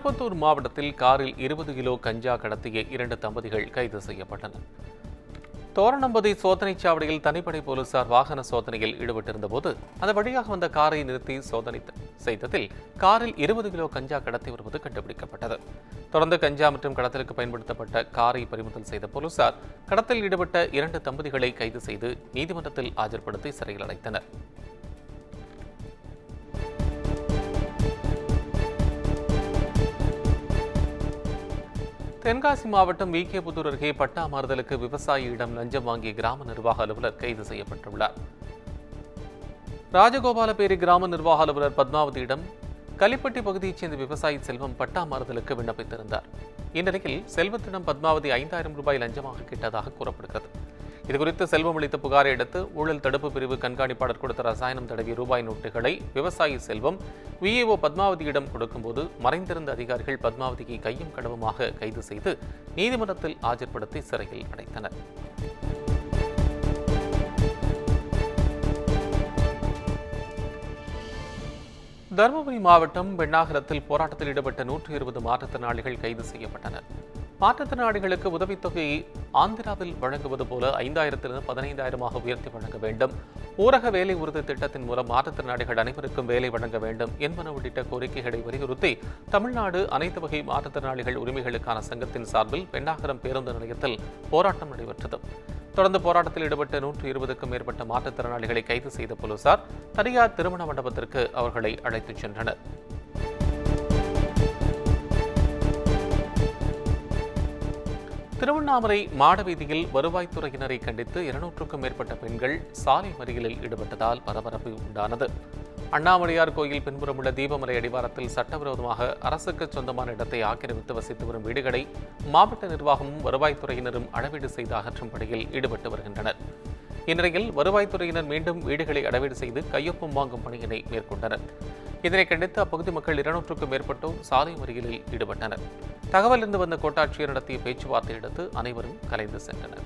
திருப்பத்தூர் மாவட்டத்தில் காரில் 20 கிலோ கஞ்சா கடத்திய 2 தம்பதிகள் கைது செய்யப்பட்டனர். தோரணம்பதி சோதனைச் சாவடியில் தனிப்படை போலீசார் வாகன சோதனையில் ஈடுபட்டிருந்தபோது அந்த வழியாக வந்த காரை நிறுத்தி சோதனை செய்ததில் காரில் 20 கிலோ கஞ்சா கடத்தி வருவது கண்டுபிடிக்கப்பட்டது. தொடர்ந்து கஞ்சா மற்றும் கடத்தலுக்கு பயன்படுத்தப்பட்ட காரை பறிமுதல் செய்த போலீசார் கடத்தலில் ஈடுபட்ட 2 தம்பதிகளை கைது செய்து நீதிமன்றத்தில் ஆஜர்படுத்தி சிறையில் அடைத்தனர். தென்காசி மாவட்டம் விகேபுத்தூர் அருகே பட்டா மாறுதலுக்கு விவசாயியிடம் லஞ்சம் வாங்கிய கிராம நிர்வாக அலுவலர் கைது செய்யப்பட்டுள்ளார். ராஜகோபாலபேரி கிராம நிர்வாக அலுவலர் பத்மாவதியிடம் கலிப்பட்டி பகுதியைச் சேர்ந்த விவசாயி செல்வம் பட்டா மாறுதலுக்கு விண்ணப்பித்திருந்தார். இந்நிலையில் செல்வத்திடம் பத்மாவதி 5000 ரூபாய் லஞ்சமாக கேட்டதாக கூறப்படுகிறது. இதுகுறித்து செல்வம் அளித்த புகாரை அடுத்து ஊழல் தடுப்பு பிரிவு கண்காணிப்பாளர் கொடுத்த ரசாயனம் தடவிய ரூபாய் நோட்டுகளை விவசாயி செல்வம் விஏஓ பத்மாவதியிடம் கொடுக்கும்போது மறைந்திருந்த அதிகாரிகள் பத்மாவதிக்கு கையும் களவுமாக கைது செய்து நீதிமன்றத்தில் ஆஜர்படுத்தி சிறையில் அடைத்தனர். தருமபுரி மாவட்டம் பெண்ணாகரத்தில் போராட்டத்தில் ஈடுபட்ட 120 மாற்றுத்திறனாளிகள் கைது செய்யப்பட்டனர். மாற்றுத்திறனாளிகளுக்கு உதவித்தொகையை ஆந்திராவில் வழங்குவது போல 5000 15,000 உயர்த்தி வழங்க வேண்டும், ஊரக வேலை உறுதி திட்டத்தின் மூலம் மாற்றுத்திறனாளிகள் அனைவருக்கும் வேலை வழங்க வேண்டும் என்பன உள்ளிட்ட கோரிக்கைகளை வலியுறுத்தி தமிழ்நாடு அனைத்து வகை மாற்றுத்திறனாளிகள் உரிமைகளுக்கான சங்கத்தின் சார்பில் பெண்ணாகரம் பேருந்து நிலையத்தில் போராட்டம் நடைபெற்றது. தொடர்ந்து போராட்டத்தில் ஈடுபட்ட 120க்கும் மேற்பட்ட மாற்றுத்திறனாளிகளை கைது செய்த போலீசார் தனியார் திருமண மண்டபத்திற்கு அவர்களை அழைத்துச் சென்றனர். திருவண்ணாமலை மாடவீதியில் வருவாய்த்துறையினரை கண்டித்து 200க்கும் மேற்பட்ட பெண்கள் சாலை மறியலில் ஈடுபட்டதால் பரபரப்பு உண்டானது. அண்ணாமலையார் கோயில் பின்புறம் உள்ள தீபமலை அடிவாரத்தில் சட்டவிரோதமாக அரசுக்கு சொந்தமான இடத்தை ஆக்கிரமித்து வசித்து வரும் வீடுகளை மாவட்ட நிர்வாகமும் வருவாய்த்துறையினரும் அளவீடு செய்து அகற்றும் பணியில் ஈடுபட்டு வருகின்றனர். இந்நிலையில் வருவாய்த்துறையினர் மீண்டும் வீடுகளை அளவீடு செய்து கையொப்பம் வாங்கும் பணியினை மேற்கொண்டனர். இதனை கண்டித்து அப்பகுதி மக்கள் 200க்கும் மேற்பட்டோர் சாலை மறியலில் ஈடுபட்டனர். தகவல் இருந்து வந்த கோட்டாட்சியர் நடத்திய பேச்சுவார்த்தை எடுத்து அனைவரும் கலைந்து சென்றனர்.